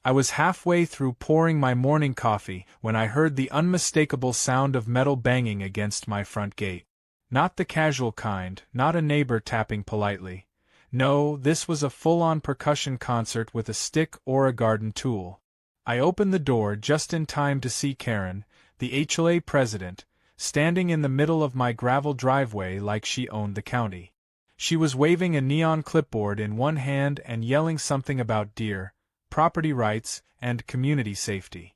I was halfway through pouring my morning coffee when I heard the unmistakable sound of metal banging against my front gate. Not the casual kind, not a neighbor tapping politely. No, this was a full-on percussion concert with a stick or a garden tool. I opened the door just in time to see Karen, the HOA president, standing in the middle of my gravel driveway like she owned the county. She was waving a neon clipboard in one hand and yelling something about deer, property rights, and community safety.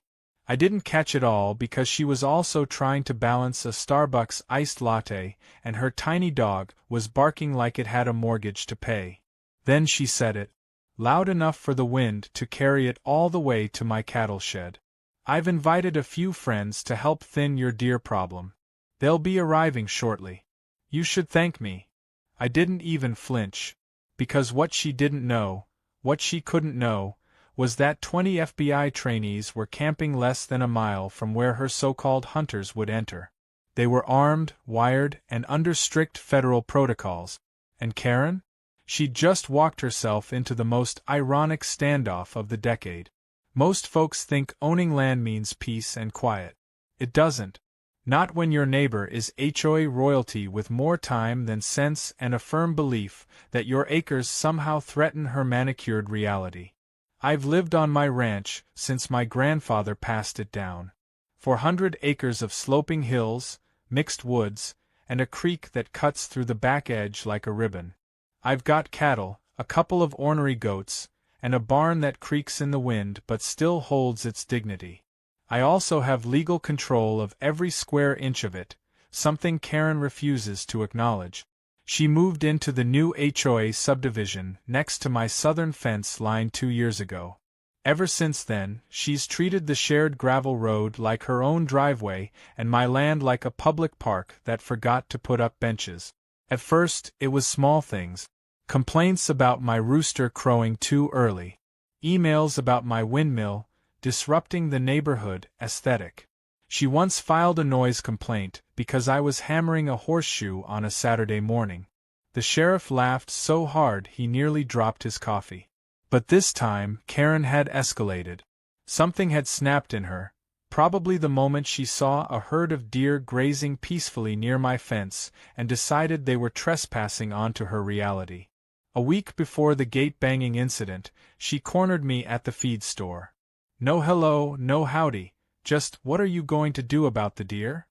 I didn't catch it all because she was also trying to balance a Starbucks iced latte, and her tiny dog was barking like it had a mortgage to pay. Then she said it, loud enough for the wind to carry it all the way to my cattle shed. I've invited a few friends to help thin your deer problem. They'll be arriving shortly. You should thank me. I didn't even flinch. Because what she didn't know, what she couldn't know, was that 20 FBI trainees were camping less than a mile from where her so-called hunters would enter. They were armed, wired, and under strict federal protocols. And Karen? She'd just walked herself into the most ironic standoff of the decade. Most folks think owning land means peace and quiet. It doesn't. Not when your neighbor is HOA royalty with more time than sense and a firm belief that your acres somehow threaten her manicured reality. I've lived on my ranch since my grandfather passed it down. 400 acres of sloping hills, mixed woods, and a creek that cuts through the back edge like a ribbon. I've got cattle, a couple of ornery goats, and a barn that creaks in the wind but still holds its dignity. I also have legal control of every square inch of it, something Karen refuses to acknowledge. She moved into the new HOA subdivision next to my southern fence line 2 years ago. Ever since then, she's treated the shared gravel road like her own driveway and my land like a public park that forgot to put up benches. At first, it was small things. Complaints about my rooster crowing too early. Emails about my windmill, disrupting the neighborhood aesthetic. She once filed a noise complaint because I was hammering a horseshoe on a Saturday morning. The sheriff laughed so hard he nearly dropped his coffee. But this time, Karen had escalated. Something had snapped in her, probably the moment she saw a herd of deer grazing peacefully near my fence and decided they were trespassing onto her reality. A week before the gate-banging incident, she cornered me at the feed store. No hello, no howdy, just what are you going to do about the deer?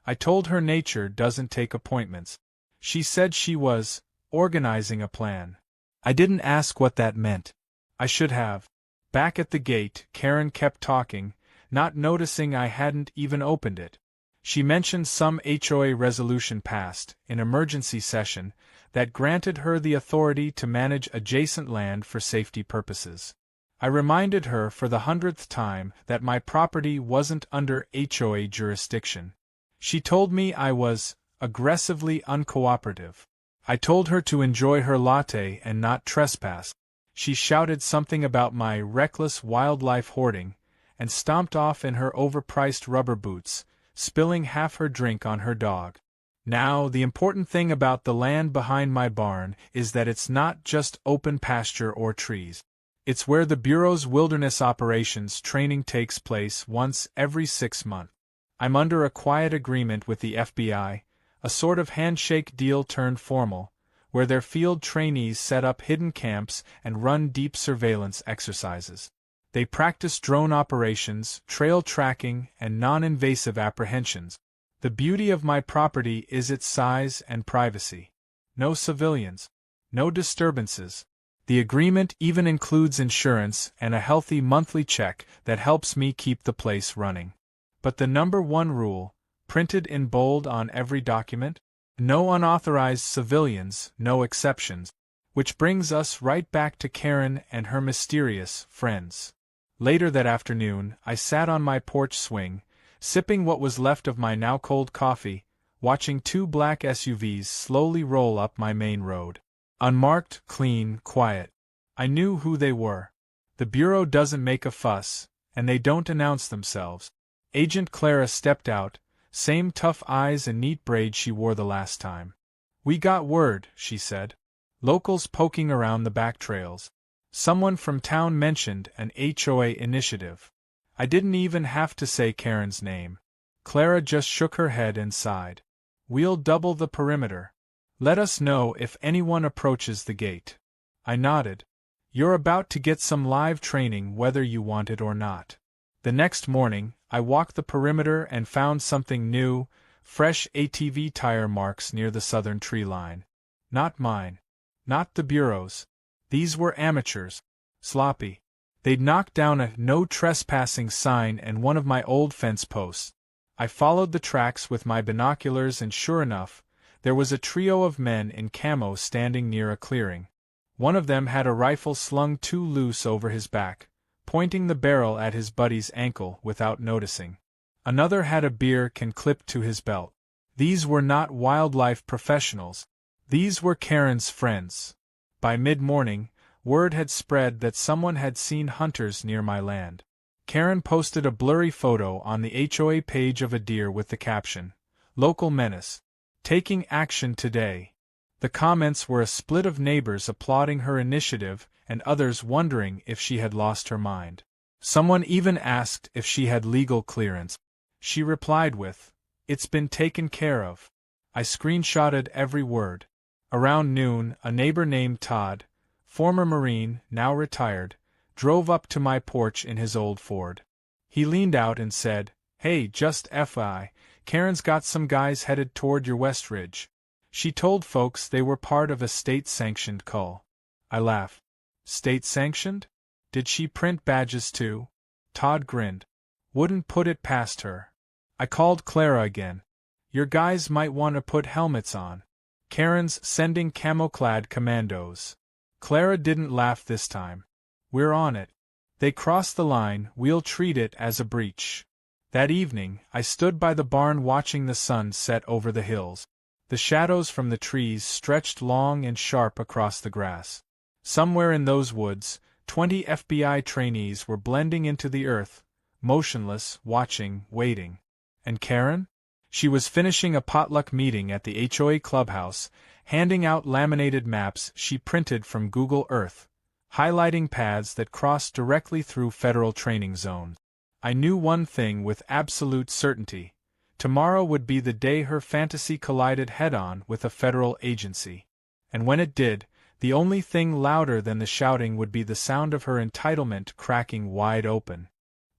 I told her nature doesn't take appointments. She said she was organizing a plan. I didn't ask what that meant. I should have. Back at the gate, Karen kept talking, not noticing I hadn't even opened it. She mentioned some HOA resolution passed, in emergency session, that granted her the authority to manage adjacent land for safety purposes. I reminded her for the 100th time that my property wasn't under HOA jurisdiction. She told me I was aggressively uncooperative. I told her to enjoy her latte and not trespass. She shouted something about my reckless wildlife hoarding, and stomped off in her overpriced rubber boots, spilling half her drink on her dog. Now, the important thing about the land behind my barn is that it's not just open pasture or trees. It's where the Bureau's wilderness operations training takes place once every 6 months. I'm under a quiet agreement with the FBI, a sort of handshake deal turned formal, where their field trainees set up hidden camps and run deep surveillance exercises. They practice drone operations, trail tracking, and non-invasive apprehensions. The beauty of my property is its size and privacy. No civilians. No disturbances. The agreement even includes insurance and a healthy monthly check that helps me keep the place running. But the number one rule, printed in bold on every document? No unauthorized civilians, no exceptions. Which brings us right back to Karen and her mysterious friends. Later that afternoon, I sat on my porch swing, sipping what was left of my now cold coffee, watching 2 black SUVs slowly roll up my main road. Unmarked, clean, quiet. I knew who they were. The Bureau doesn't make a fuss, and they don't announce themselves. Agent Clara stepped out, same tough eyes and neat braid she wore the last time. "We got word," she said. "Locals poking around the back trails. Someone from town mentioned an HOA initiative. I didn't even have to say Karen's name. Clara just shook her head and sighed. We'll double the perimeter. Let us know if anyone approaches the gate. I nodded. You're about to get some live training whether you want it or not. The next morning, I walked the perimeter and found something new, fresh ATV tire marks near the southern tree line. Not mine. Not the bureau's. These were amateurs. Sloppy. They'd knocked down a no trespassing sign and one of my old fence posts. I followed the tracks with my binoculars and sure enough, there was a trio of men in camo standing near a clearing. One of them had a rifle slung too loose over his back, pointing the barrel at his buddy's ankle without noticing. Another had a beer can clipped to his belt. These were not wildlife professionals. These were Karen's friends. By mid-morning, word had spread that someone had seen hunters near my land. Karen posted a blurry photo on the HOA page of a deer with the caption, "Local menace. Taking action today." The comments were a split of neighbors applauding her initiative and others wondering if she had lost her mind. Someone even asked if she had legal clearance. She replied with, "It's been taken care of." I screenshotted every word. Around noon, a neighbor named Todd, former Marine, now retired, drove up to my porch in his old Ford. He leaned out and said, "Hey, just FYI, Karen's got some guys headed toward your West Ridge. She told folks they were part of a state-sanctioned call." I laughed. State-sanctioned? Did she print badges too? Todd grinned. Wouldn't put it past her. I called Clara again. Your guys might want to put helmets on. Karen's sending camo-clad commandos. Clara didn't laugh this time. We're on it. They cross the line, we'll treat it as a breach. That evening, I stood by the barn watching the sun set over the hills. The shadows from the trees stretched long and sharp across the grass. Somewhere in those woods, 20 FBI trainees were blending into the earth, motionless, watching, waiting. And Karen? She was finishing a potluck meeting at the HOA clubhouse, handing out laminated maps she printed from Google Earth, highlighting paths that crossed directly through federal training zones. I knew one thing with absolute certainty. Tomorrow would be the day her fantasy collided head-on with a federal agency. And when it did, the only thing louder than the shouting would be the sound of her entitlement cracking wide open.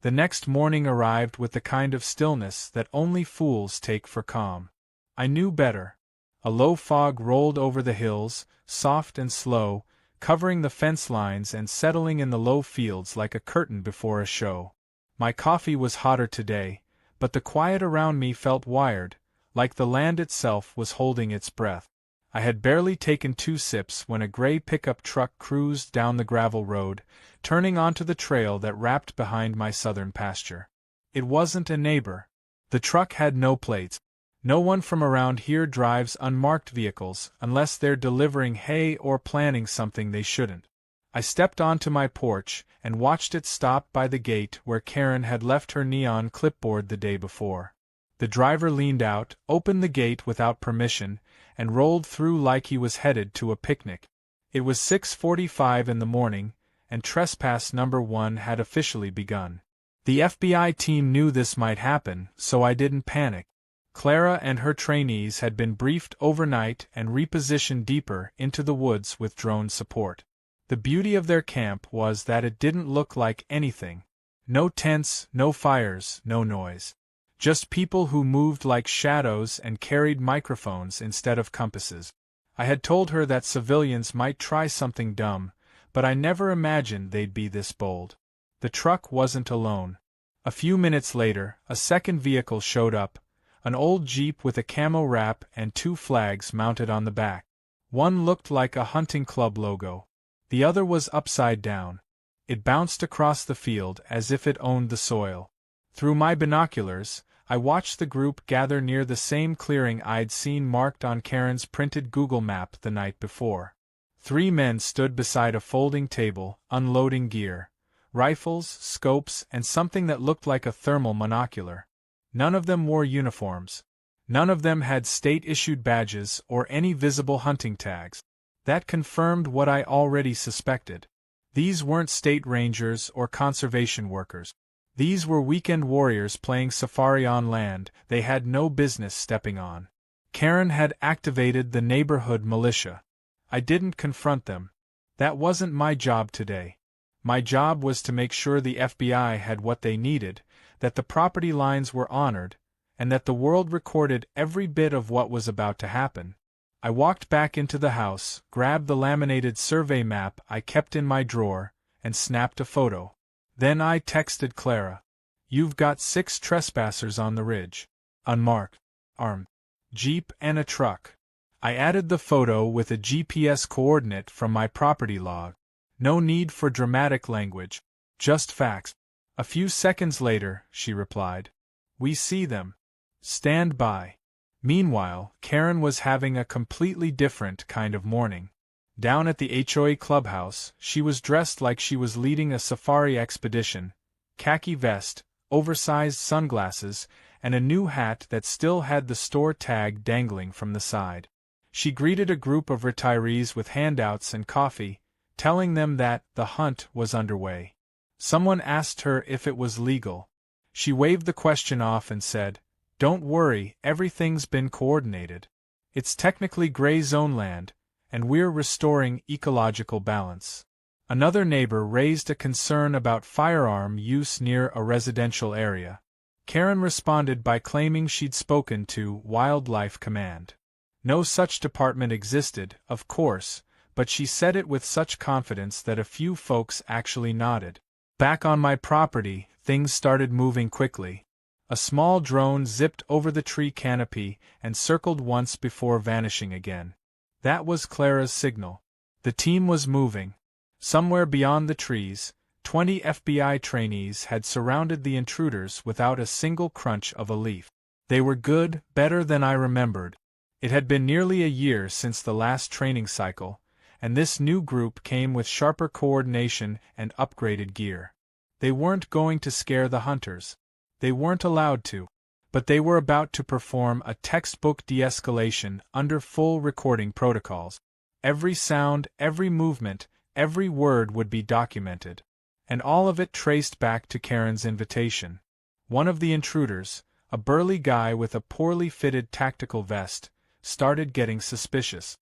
The next morning arrived with the kind of stillness that only fools take for calm. I knew better. A low fog rolled over the hills, soft and slow, covering the fence lines and settling in the low fields like a curtain before a show. My coffee was hotter today, but the quiet around me felt wired, like the land itself was holding its breath. I had barely taken 2 sips when a gray pickup truck cruised down the gravel road, turning onto the trail that wrapped behind my southern pasture. It wasn't a neighbor. The truck had no plates. No one from around here drives unmarked vehicles unless they're delivering hay or planning something they shouldn't. I stepped onto my porch and watched it stop by the gate where Karen had left her neon clipboard the day before. The driver leaned out, opened the gate without permission, and rolled through like he was headed to a picnic. It was 6:45 in the morning, and trespass number 1 had officially begun. The FBI team knew this might happen, so I didn't panic. Clara and her trainees had been briefed overnight and repositioned deeper into the woods with drone support. The beauty of their camp was that it didn't look like anything. No tents, no fires, no noise. Just people who moved like shadows and carried microphones instead of compasses. I had told her that civilians might try something dumb, but I never imagined they'd be this bold. The truck wasn't alone. A few minutes later, a second vehicle showed up, an old Jeep with a camo wrap and 2 flags mounted on the back. One looked like a hunting club logo. The other was upside down. It bounced across the field as if it owned the soil. Through my binoculars, I watched the group gather near the same clearing I'd seen marked on Karen's printed Google map the night before. 3 men stood beside a folding table, unloading gear. Rifles, scopes, and something that looked like a thermal monocular. None of them wore uniforms. None of them had state-issued badges or any visible hunting tags. That confirmed what I already suspected. These weren't state rangers or conservation workers. These were weekend warriors playing safari on land they had no business stepping on. Karen had activated the neighborhood militia. I didn't confront them. That wasn't my job today. My job was to make sure the FBI had what they needed, that the property lines were honored, and that the world recorded every bit of what was about to happen. I walked back into the house, grabbed the laminated survey map I kept in my drawer, and snapped a photo. Then I texted Clara. "You've got 6 trespassers on the ridge. Unmarked. Armed. Jeep and a truck." I added the photo with a GPS coordinate from my property log. No need for dramatic language. Just facts. A few seconds later, she replied. "We see them. Stand by." Meanwhile, Karen was having a completely different kind of morning. Down at the HOA clubhouse, she was dressed like she was leading a safari expedition: khaki vest, oversized sunglasses, and a new hat that still had the store tag dangling from the side. She greeted a group of retirees with handouts and coffee, telling them that the hunt was underway. Someone asked her if it was legal. She waved the question off and said, "Don't worry, everything's been coordinated. It's technically gray zone land, and we're restoring ecological balance." Another neighbor raised a concern about firearm use near a residential area. Karen responded by claiming she'd spoken to Wildlife Command. No such department existed, of course, but she said it with such confidence that a few folks actually nodded. Back on my property, things started moving quickly. A small drone zipped over the tree canopy and circled once before vanishing again. That was Clara's signal. The team was moving. Somewhere beyond the trees, 20 FBI trainees had surrounded the intruders without a single crunch of a leaf. They were good, better than I remembered. It had been nearly a year since the last training cycle, and this new group came with sharper coordination and upgraded gear. They weren't going to scare the hunters. They weren't allowed to. But they were about to perform a textbook de-escalation under full recording protocols. Every sound, every movement, every word would be documented. And all of it traced back to Karen's invitation. One of the intruders, a burly guy with a poorly fitted tactical vest, started getting suspicious.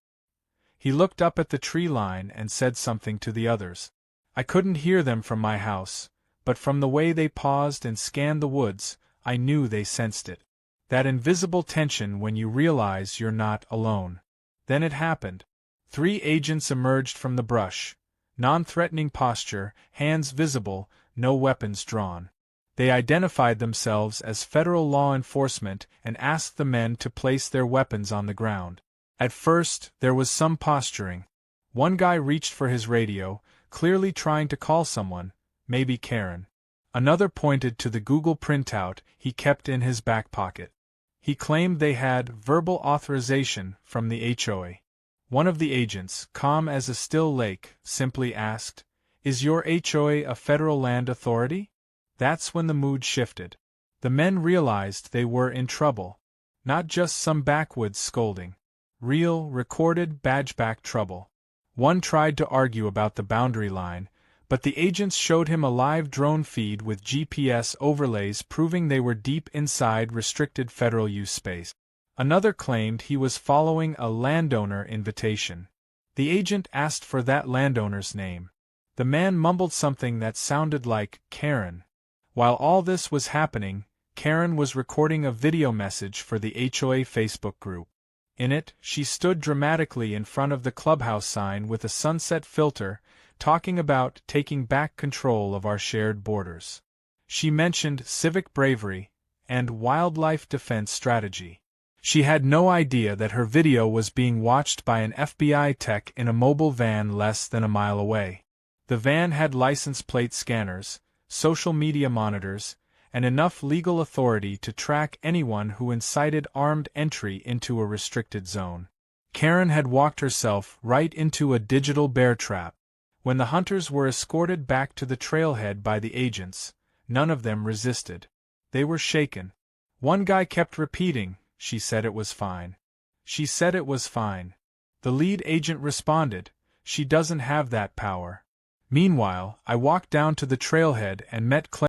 He looked up at the tree line and said something to the others. I couldn't hear them from my house, but from the way they paused and scanned the woods, I knew they sensed it. That invisible tension when you realize you're not alone. Then it happened. 3 agents emerged from the brush. Non-threatening posture, hands visible, no weapons drawn. They identified themselves as federal law enforcement and asked the men to place their weapons on the ground. At first, there was some posturing. One guy reached for his radio, clearly trying to call someone, maybe Karen. Another pointed to the Google printout he kept in his back pocket. He claimed they had verbal authorization from the HOA. One of the agents, calm as a still lake, simply asked, "Is your HOA a federal land authority?" That's when the mood shifted. The men realized they were in trouble. Not just some backwoods scolding. Real, recorded, badge-back trouble. One tried to argue about the boundary line, but the agents showed him a live drone feed with GPS overlays proving they were deep inside restricted federal use space. Another claimed he was following a landowner invitation. The agent asked for that landowner's name. The man mumbled something that sounded like Karen. While all this was happening, Karen was recording a video message for the HOA Facebook group. In it, she stood dramatically in front of the clubhouse sign with a sunset filter, talking about taking back control of our shared borders. She mentioned civic bravery and wildlife defense strategy. She had no idea that her video was being watched by an FBI tech in a mobile van less than a mile away. The van had license plate scanners, social media monitors, and enough legal authority to track anyone who incited armed entry into a restricted zone. Karen had walked herself right into a digital bear trap. When the hunters were escorted back to the trailhead by the agents, none of them resisted. They were shaken. One guy kept repeating, "She said it was fine. She said it was fine." The lead agent responded, "She doesn't have that power. Meanwhile, I walked down to the trailhead and met Claire.